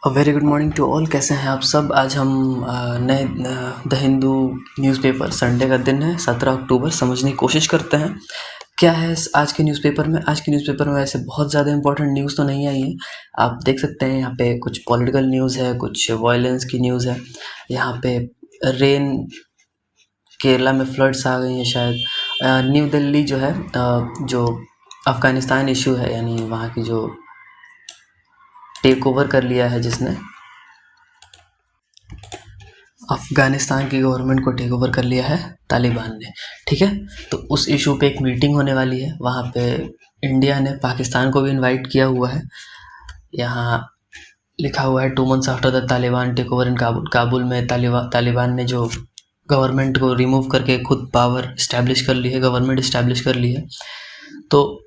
Very good morning to all. कैसे हैं आप सब। आज हम नए द हिंदू न्यूज़पेपर, संडे का दिन है 17 अक्टूबर, समझने की कोशिश करते हैं क्या है आज के न्यूज़पेपर में। आज के न्यूज़पेपर में वैसे बहुत ज़्यादा इंपॉर्टेंट न्यूज़ तो नहीं आई है। आप देख सकते हैं यहाँ पे कुछ पॉलिटिकल न्यूज़ है, कुछ वायलेंस की न्यूज़ है। यहाँ पे रेन, केरला में फ्लड्स आ गई हैं शायद। न्यू दिल्ली जो है, जो अफ़गानिस्तान इशू है, यानी वहाँ की जो टेक ओवर कर लिया है, जिसने अफ़गानिस्तान की गवर्नमेंट को टेक ओवर कर लिया है तालिबान ने। ठीक है, तो उस इशू पे एक मीटिंग होने वाली है। वहाँ पे इंडिया ने पाकिस्तान को भी इनवाइट किया हुआ है। यहाँ लिखा हुआ है 2 months after the Taliban take over in Kabul. Kabul में तालिबान ने जो गवर्नमेंट को रिमूव करके खुद पावर इस्टेब्लिश कर ली है, गवर्नमेंट इस्टेब्लिश कर ली है। तो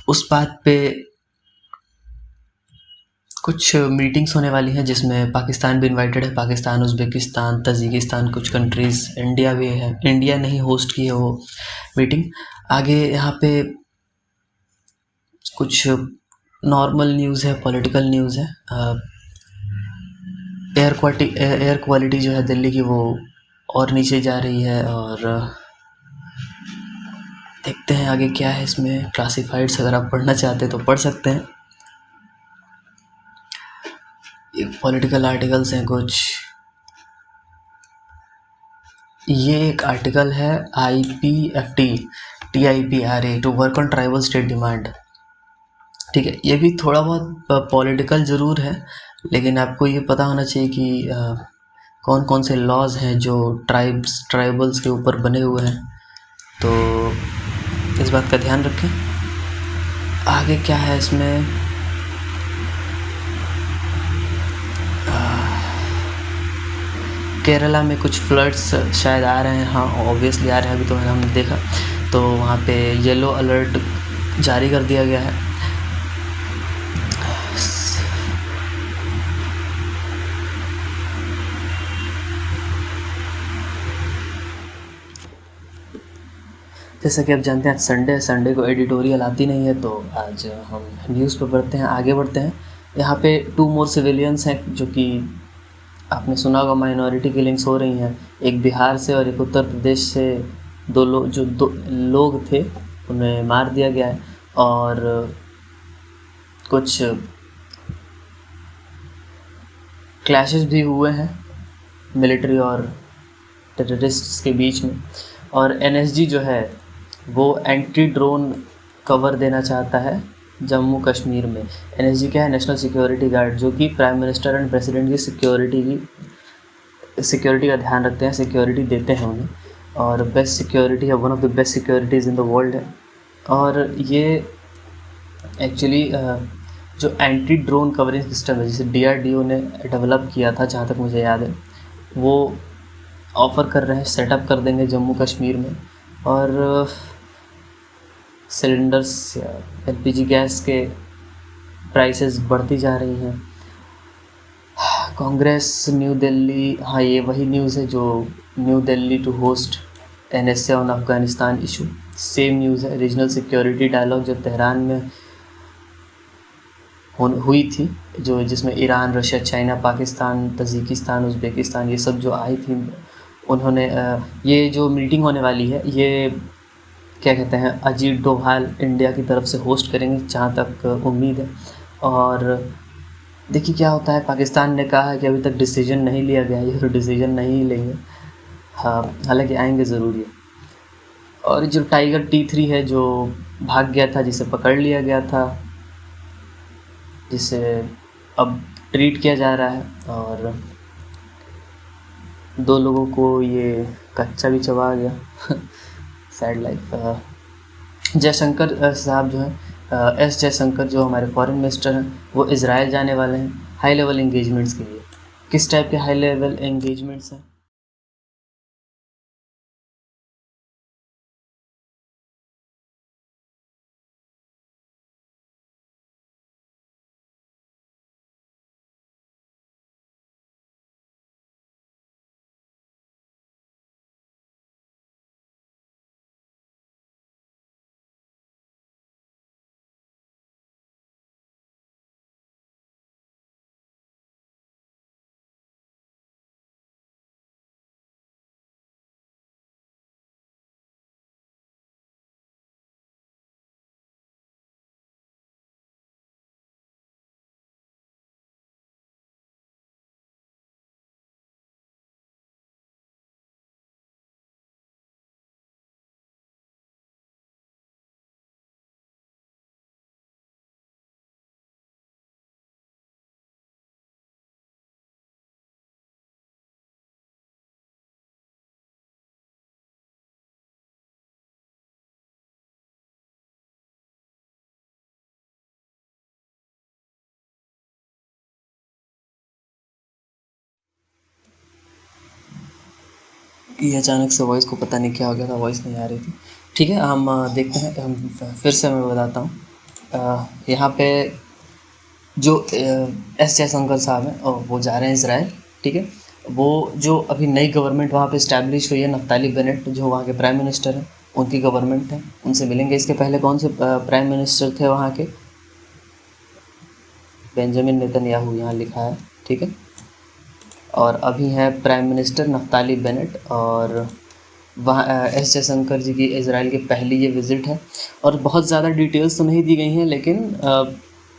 उस बात पे कुछ मीटिंग्स होने वाली हैं जिसमें पाकिस्तान भी इनवाइटेड है। पाकिस्तान, उज़्बेकिस्तान, तजिकिस्तान, कुछ कंट्रीज़, इंडिया भी है। इंडिया ने ही होस्ट की है वो मीटिंग। आगे यहाँ पे कुछ नॉर्मल न्यूज़ है, पॉलिटिकल न्यूज़ है। एयर क्वालिटी जो है दिल्ली की, वो और नीचे जा रही है। और देखते हैं आगे क्या है इसमें। क्लासिफाइड्स अगर आप पढ़ना चाहते हैं तो पढ़ सकते हैं। पॉलिटिकल आर्टिकल्स हैं कुछ। ये एक आर्टिकल है IPFT to work on tribal state demand. ठीक है, ये भी थोड़ा बहुत पॉलिटिकल ज़रूर है, लेकिन आपको ये पता होना चाहिए कि कौन कौन से लॉज हैं जो ट्राइबल्स के ऊपर बने हुए हैं। तो इस बात का ध्यान रखें। आगे क्या है इसमें। केरला में कुछ फ्लड्स शायद आ रहे हैं। हाँ, ऑब्वियसली आ रहे हैं, अभी तो हमने देखा। तो वहाँ पे येलो अलर्ट जारी कर दिया गया है। जैसा कि आप जानते हैं आज संडे को एडिटोरियल आती नहीं है, तो आज हम न्यूज़ पे बढ़ते हैं, आगे बढ़ते हैं। यहाँ पे 2 more सिविलियंस हैं जो कि आपने सुना होगा, माइनॉरिटी किलिंग्स हो रही हैं। एक बिहार से और एक उत्तर प्रदेश से दो लोग थे, उन्हें मार दिया गया है। और कुछ क्लैशेस भी हुए हैं मिलिट्री और टेररिस्ट्स के बीच में। और NSG जो है वो एंटी ड्रोन कवर देना चाहता है जम्मू कश्मीर में। NSG क्या है? नेशनल सिक्योरिटी गार्ड, जो कि प्राइम मिनिस्टर एंड प्रेसिडेंट की सिक्योरिटी का ध्यान रखते हैं, सिक्योरिटी देते हैं उन्हें। और बेस्ट सिक्योरिटी है, one of the best securities in the world है। और ये एक्चुअली जो एंटी ड्रोन कवरिंग सिस्टम है, जिसे DRDO ने डेवलप किया था, जहाँ तक मुझे याद है, वो ऑफ़र कर रहे हैं, सेटअप कर देंगे जम्मू कश्मीर में। और सिलेंडर्स या LPG गैस के प्राइसेस बढ़ती जा रही हैं। कांग्रेस न्यू दिल्ली, हाँ ये वही न्यूज़ है जो New Delhi to host NSA on Afghanistan issue. Same news है। रीजनल सिक्योरिटी डायलॉग जो तेहरान में हुई थी, जो जिसमें Iran, Russia, China, Pakistan, Tajikistan, Uzbekistan, ये सब जो आई थी, उन्होंने ये जो मीटिंग होने वाली है, ये क्या कहते हैं, अजीत डोभाल इंडिया की तरफ से होस्ट करेंगे, जहाँ तक उम्मीद है। और देखिए क्या होता है। पाकिस्तान ने कहा है कि अभी तक डिसीजन नहीं लिया गया है, ये तो डिसीजन नहीं लेंगे। हाँ, हालांकि आएंगे ज़रूर ये। और जो टाइगर T3 है, जो भाग गया था, जिसे पकड़ लिया गया था, जिसे अब ट्रीट किया जा रहा है, और 2 लोगों को ये कच्चा भी चबा गया। Sad life. जयशंकर साहब जो हैं, S जयशंकर, जो हमारे फॉरेन मिनिस्टर हैं, वो इज़राइल जाने वाले हैं हाई लेवल एंगेजमेंट्स के लिए। किस टाइप के हाई लेवल एंगेजमेंट्स हैं? ये अचानक से वॉइस को पता नहीं क्या हो गया था, वॉइस नहीं आ रही थी। ठीक है, हम देखते हैं। हम फिर से मैं बताता हूँ। यहाँ पे जो एस जयशंकर साहब हैं और वो जा रहे हैं इज़राइल। ठीक है, वो जो अभी नई गवर्नमेंट वहाँ पे इस्टेब्लिश हुई है, नफ्ताली बेनेट जो वहाँ के प्राइम मिनिस्टर हैं, उनकी गवर्नमेंट है, उनसे मिलेंगे। इसके पहले कौन से प्राइम मिनिस्टर थे वहाँ के? बेंजामिन नेतन्याहू यहाँ लिखा है। ठीक है, और अभी हैं प्राइम मिनिस्टर नफ्ताली बेनेट। और वहाँ एस जयशंकर जी की इज़राइल की पहली ये विज़िट है। और बहुत ज़्यादा डिटेल्स तो नहीं दी गई हैं, लेकिन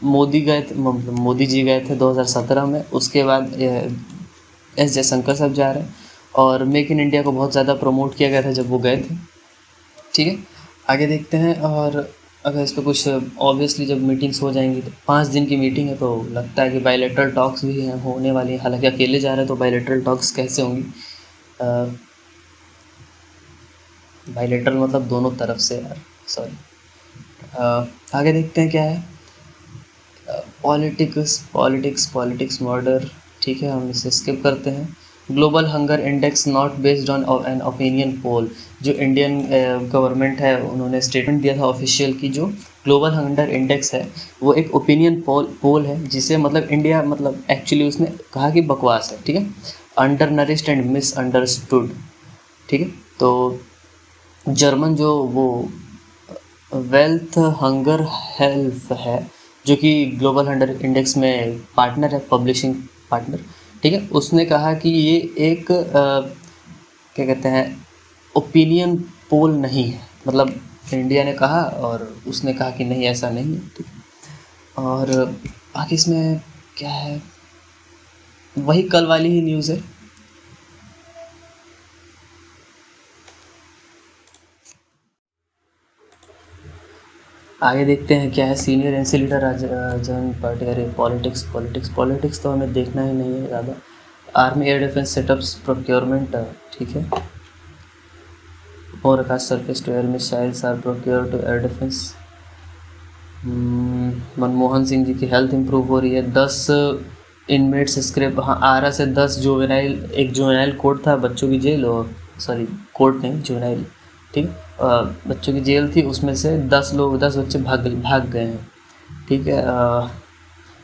मोदी जी गए थे 2017 में। उसके बाद एस जयशंकर साहब जा रहे हैं। और मेक इन इंडिया को बहुत ज़्यादा प्रमोट किया गया था जब वो गए थे। ठीक है, आगे देखते हैं। और अगर इस पर कुछ ऑब्वियसली जब मीटिंग्स हो जाएंगी तो 5 दिन की मीटिंग है, तो लगता है कि बायलैटरल टॉक्स भी हैं, होने वाली हैं। हालांकि अकेले जा रहे हैं तो बायलैटरल टॉक्स कैसे होंगी? बायलैटरल मतलब दोनों तरफ से यार, सॉरी। आगे देखते हैं क्या है। Politics murder. ठीक है, हम इसे स्किप करते हैं। Global hunger index not based on an opinion poll. जो इंडियन गवर्नमेंट है उन्होंने स्टेटमेंट दिया था ऑफिशियल की जो ग्लोबल हंगर इंडेक्स है वो एक ओपिनियन पोल है, जिसे मतलब इंडिया मतलब एक्चुअली उसने कहा कि बकवास है। ठीक है, अंडर नरिश्ड एंड मिसअंडरस्टूड। ठीक है, तो जर्मन जो वो वेल्थ हंगर हेल्थ है जो कि ग्लोबल हंगर इंडेक्स में पार्टनर है, पब्लिशिंग पार्टनर। ठीक है, उसने कहा कि ये एक क्या कहते हैं ओपिनियन पोल नहीं है। मतलब इंडिया ने कहा और उसने कहा कि नहीं ऐसा नहीं है। ठीक है, और बाकी इसमें क्या है, वही कल वाली ही न्यूज़ है। आगे देखते हैं क्या है। Senior NC leader Rajan party. अरे पॉलिटिक्स तो हमें देखना ही नहीं है ज़्यादा। Army air defence setups procurement. ठीक है, और Akash surface to air missiles are procure to air defence. Manmohan Singh ji की हेल्थ इंप्रूव हो रही है। 10 इनमेट्स स्क्रैप। हाँ, 18 से 10 एक जुवेनाइल कोर्ट था, बच्चों की जेल। और सॉरी, कोर्ट नहीं, जुवेनाइल। ठीक है, बच्चों की जेल थी, उसमें से 10 बच्चे भाग गए हैं। ठीक है,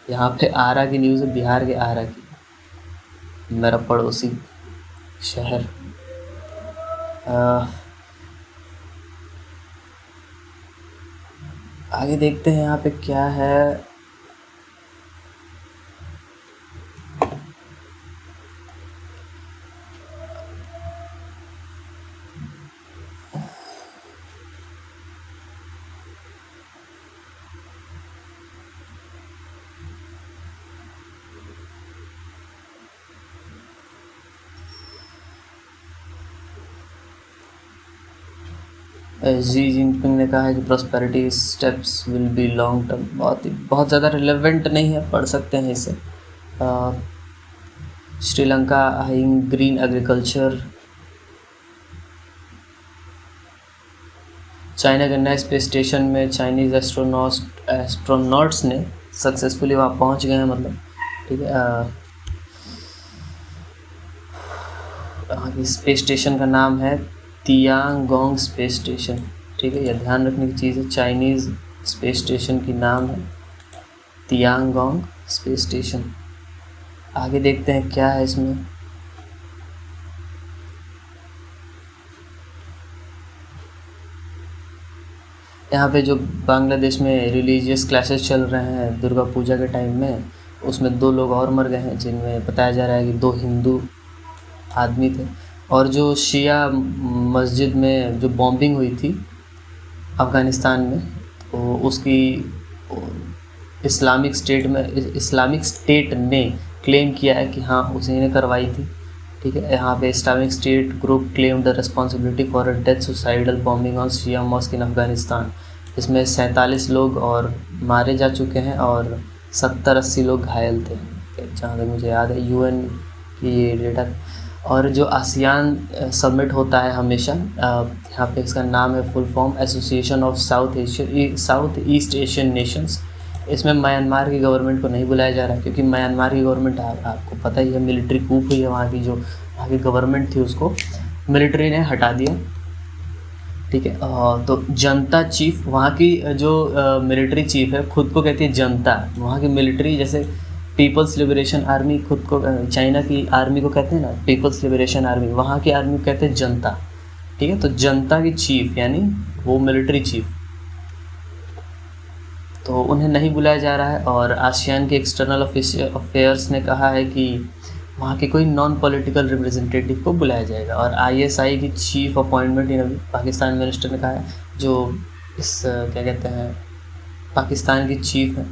यहाँ पे आरा की न्यूज़ है, बिहार के आरा की, मेरा पड़ोसी शहर। आगे देखते हैं यहाँ पे क्या है। जी जिनपिंग ने कहा है कि prosperity steps will be long term. बहुत ज़्यादा रिलेवेंट नहीं है, पढ़ सकते हैं इसे। Sri Lanka हाइंग green agriculture. चाइना के नए स्पेस स्टेशन में चाइनीज़ एस्ट्रोनॉट्स ने सक्सेसफुली वहाँ पहुँच गए हैं, मतलब। ठीक है, वहाँ की स्पेस स्टेशन का नाम है तियांगोंग स्पेस स्टेशन। ठीक है, यह ध्यान रखने की चीज़ है। चाइनीज़ स्पेस स्टेशन की नाम है तियांगोंग स्पेस स्टेशन। आगे देखते हैं क्या है इसमें। यहाँ पे जो बांग्लादेश में रिलीजियस क्लासेस चल रहे हैं दुर्गा पूजा के टाइम में, उसमें 2 लोग और मर गए हैं, जिनमें बताया जा रहा है कि 2 हिंदू आदमी थे। और जो शिया मस्जिद में जो बॉम्बिंग हुई थी अफ़गानिस्तान में, तो उसकी इस्लामिक स्टेट ने क्लेम किया है कि हाँ उसी ने करवाई थी। ठीक है, यहाँ पे Islamic State group claim the responsibility for a death suicidal bombing on Shia mosque in Afghanistan. इसमें 47 लोग और मारे जा चुके हैं और 70-80 लोग घायल थे, जहाँ तक मुझे याद है। यूएन की ये डेटा। और जो आसियान समिट होता है हमेशा, यहाँ पे इसका नाम है full form association of south east Asian Nations. इसमें म्यांमार की गवर्नमेंट को नहीं बुलाया जा रहा है, क्योंकि म्यांमार की गवर्नमेंट आपको पता ही है, मिलिट्री कूप हुई है वहाँ की। जो वहाँ की गवर्नमेंट थी उसको मिलिट्री ने हटा दिया, ठीक है। तो जनता चीफ, वहाँ की जो मिलिट्री चीफ है खुद को कहती है जनता। वहाँ की मिलिट्री, जैसे पीपल्स लिबरेशन आर्मी खुद को, चाइना की आर्मी को कहते हैं ना पीपल्स लिबरेशन आर्मी, वहाँ की आर्मी को कहते हैं जनता, ठीक है। तो जनता की चीफ यानी वो मिलिट्री चीफ, तो उन्हें नहीं बुलाया जा रहा है। और आसियान के एक्सटर्नल अफेयर्स ने कहा है कि वहाँ के कोई नॉन पॉलिटिकल रिप्रेजेंटेटिव को बुलाया जाएगा। और आईएसआई की चीफ अपॉइंटमेंट इन अभी पाकिस्तान मिनिस्टर ने कहा है, जो इस क्या कहते हैं पाकिस्तान की चीफ है।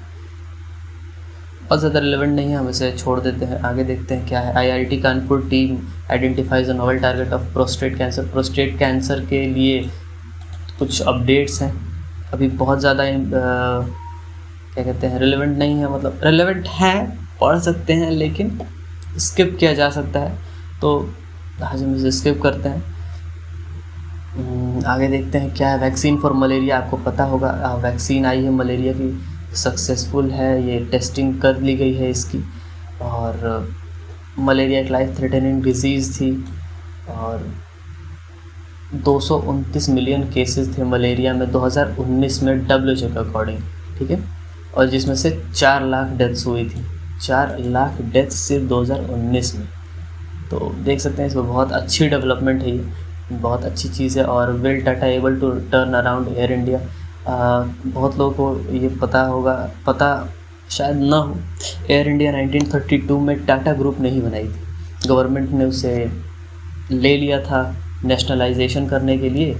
बहुत ज़्यादा रिलेवेंट नहीं है, हम इसे छोड़ देते हैं, आगे देखते हैं क्या है। IIT Kanpur team identifies a novel target of prostate cancer. Prostate cancer के लिए कुछ अपडेट्स हैं, अभी बहुत ज़्यादा क्या कहते हैं रिलेवेंट नहीं है, मतलब रिलेवेंट है, पढ़ सकते हैं लेकिन स्किप किया जा सकता है, तो आज हम इसे स्किप करते हैं। आगे देखते हैं क्या है। वैक्सीन फॉर मलेरिया, आपको पता होगा वैक्सीन आई है मलेरिया की, सक्सेसफुल है, ये टेस्टिंग कर ली गई है इसकी। और मलेरिया एक लाइफ थ्रेटनिंग डिजीज़ थी और 229 मिलियन केसेस थे मलेरिया में 2019 में WHO के अकॉर्डिंग, ठीक है। और जिसमें से 4 लाख डेथ्स हुई थी, 4 लाख डेथ्स सिर्फ 2019 में। तो देख सकते हैं इसमें बहुत अच्छी डेवलपमेंट है, ये बहुत अच्छी चीज़ है। और will Tata able to turn around Air India, बहुत लोगों को ये पता होगा, पता शायद ना हो, एयर इंडिया 1932 में टाटा ग्रुप नहीं बनाई थी, गवर्नमेंट ने उसे ले लिया था नेशनलाइजेशन करने के लिए,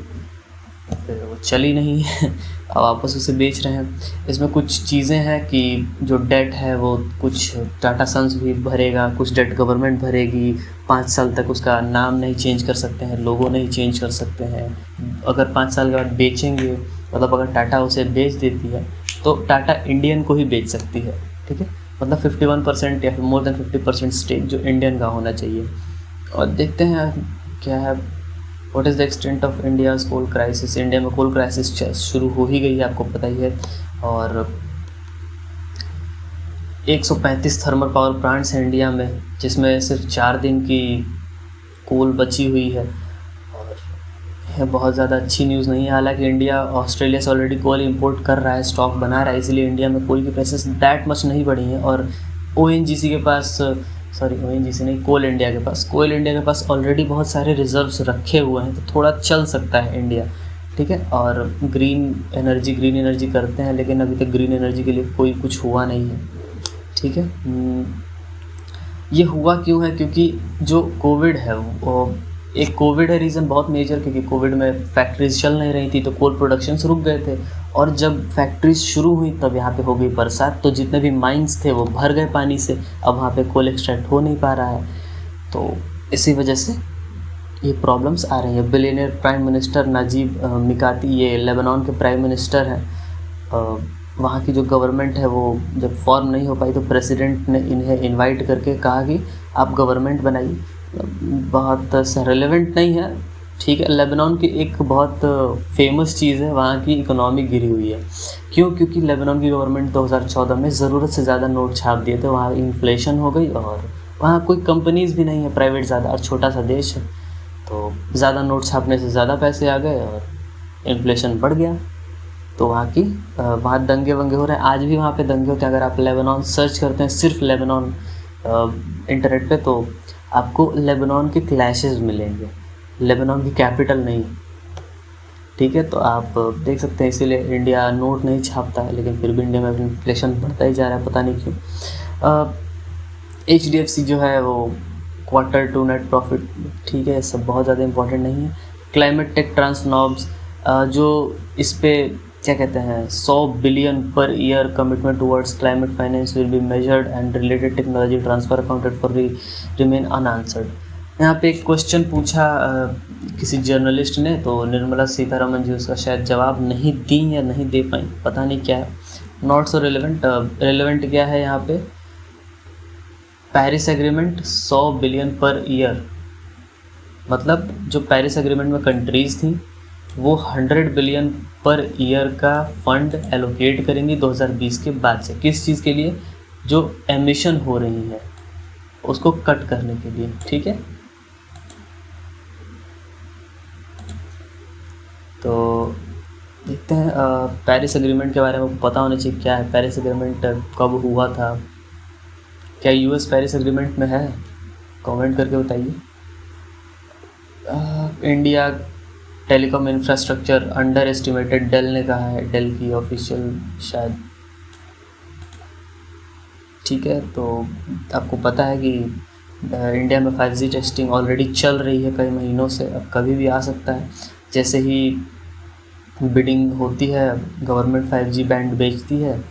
फिर वो चली नहीं है, अब वापस उसे बेच रहे हैं। इसमें कुछ चीज़ें हैं कि जो डेट है वो कुछ टाटा सन्स भी भरेगा, कुछ डेट गवर्नमेंट भरेगी, 5 साल तक उसका नाम नहीं चेंज कर सकते हैं, लोगो नहीं चेंज कर सकते हैं। अगर 5 साल के बाद बेचेंगे, मतलब अगर टाटा उसे बेच देती है तो टाटा इंडियन को ही बेच सकती है, ठीक है। मतलब 51% या फिर मोर देन 50% स्टेक जो इंडियन का होना चाहिए। और देखते हैं क्या है। What is the extent of India's coal crisis, India में कोल क्राइसिस शुरू हो ही गई है, आपको पता ही है। और 135 थर्मल पावर प्लांट्स हैं इंडिया में, जिसमें सिर्फ 4 दिन की कोल बची हुई है। और यह बहुत ज़्यादा अच्छी न्यूज़ नहीं है, हालांकि इंडिया ऑस्ट्रेलिया से ऑलरेडी कोल इंपोर्ट कर रहा है, स्टॉक बना रहा है, इसलिए इंडिया में कोल की प्राइसेस दैट मच नहीं बढ़ी हैं। और ONGC के पास, सॉरी ONGC नहीं, कोल इंडिया के पास ऑलरेडी बहुत सारे रिजर्व्स रखे हुए हैं, तो थोड़ा चल सकता है इंडिया, ठीक है। और ग्रीन एनर्जी करते हैं, लेकिन अभी तक ग्रीन एनर्जी के लिए कोई कुछ हुआ नहीं है, ठीक है। ये हुआ क्यों है, क्योंकि जो कोविड है वो एक कोविड है रीज़न बहुत मेजर, क्योंकि कोविड में फैक्ट्रीज चल नहीं रही थी तो कोल प्रोडक्शंस रुक गए थे। और जब फैक्ट्रीज शुरू हुई तब यहाँ पे हो गई बरसात, तो जितने भी माइंस थे वो भर गए पानी से, अब वहाँ पे कोल एक्सट्रैक्ट हो नहीं पा रहा है, तो इसी वजह से ये प्रॉब्लम्स आ रही हैं। बिलियनियर प्राइम मिनिस्टर नाजीब मिकाती, ये लेबनान के प्राइम मिनिस्टर हैं, वहाँ की जो गवर्नमेंट है वो जब फॉर्म नहीं हो पाई तो प्रेसिडेंट ने इन्हें इनवाइट करके कहा कि आप गवर्नमेंट बनाइए। बहुत रेलेवेंट नहीं है, ठीक है। लेबनान की एक बहुत फेमस चीज़ है, वहाँ की इकोनॉमी गिरी हुई है। क्यों? क्योंकि लेबनान की गवर्नमेंट 2014 में ज़रूरत से ज़्यादा नोट छाप दिए थे, वहाँ इन्फ्लेशन हो गई और वहाँ कोई कंपनीज़ भी नहीं है, प्राइवेट ज़्यादा, और छोटा सा देश है, तो ज़्यादा नोट छापने से ज़्यादा पैसे आ गए और इन्फ्लेशन बढ़ गया। तो वहाँ दंगे वंगे हो रहे हैं, आज भी वहाँ पे दंगे होते हैं। अगर आप लेबनान सर्च करते हैं, सिर्फ लेबनान इंटरनेट पे, तो आपको लेबनान के क्लैशेस मिलेंगे, लेबनान की कैपिटल नहीं, ठीक है। तो आप देख सकते हैं, इसीलिए इंडिया नोट नहीं छापता है, लेकिन फिर भी इंडिया में इन्फ्लेशन बढ़ता ही जा रहा है, पता नहीं क्यों। HDFC जो है वो Q2 नेट प्रॉफिट, ठीक है, सब बहुत ज़्यादा इंपॉर्टेंट नहीं है। क्लाइमेट टेक ट्रांसनॉब्स, जो इस पे क्या कहते हैं 100 billion per year commitment towards climate finance will be measured and related technology transfer accounted for remain unanswered. यहाँ पे एक क्वेश्चन पूछा किसी जर्नलिस्ट ने, तो निर्मला सीतारमन जी उसका शायद जवाब नहीं दी या नहीं दे पाई, पता नहीं क्या है। नॉट सो रिलेवेंट, रिलेवेंट क्या है यहाँ पे, Paris agreement 100 billion per year, मतलब जो पेरिस एग्रीमेंट में कंट्रीज़ थी वो 100 बिलियन पर ईयर का फंड एलोकेट करेंगी 2020 के बाद से, किस चीज़ के लिए, जो एमिशन हो रही है उसको कट करने के लिए, ठीक है। तो देखते हैं पेरिस एग्रीमेंट के बारे में आपको पता होना चाहिए क्या है पेरिस एग्रीमेंट, कब हुआ था, क्या यूएस पेरिस एग्रीमेंट में है, कमेंट करके बताइए। India telecom infrastructure underestimated, Dell ने कहा है, डेल की ऑफिशियल शायद, ठीक है। तो आपको पता है कि इंडिया में 5G टेस्टिंग ऑलरेडी चल रही है कई महीनों से, अब कभी भी आ सकता है। जैसे ही बिडिंग होती है गवर्नमेंट 5G बैंड बेचती है,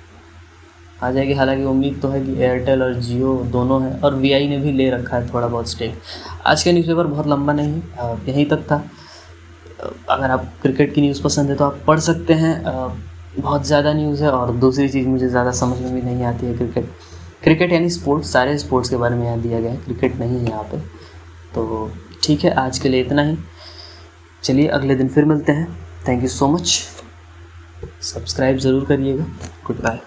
आ जाएगी। हालांकि उम्मीद तो है कि एयरटेल और जियो दोनों हैं, और वीआई ने भी ले रखा है थोड़ा बहुत स्टेक। आज का न्यूज़पेपर बहुत लंबा नहीं, यहीं तक था। अगर आप क्रिकेट की न्यूज़ पसंद है तो आप पढ़ सकते हैं, बहुत ज़्यादा न्यूज़ है। और दूसरी चीज़ मुझे ज़्यादा समझ में भी नहीं आती है क्रिकेट यानी स्पोर्ट्स, सारे स्पोर्ट्स के बारे में यहाँ दिया गया है, क्रिकेट नहीं है यहाँ पे। तो ठीक है, आज के लिए इतना ही। चलिए अगले दिन फिर मिलते हैं। Thank you so much, subscribe ज़रूर करिएगा। Good bye.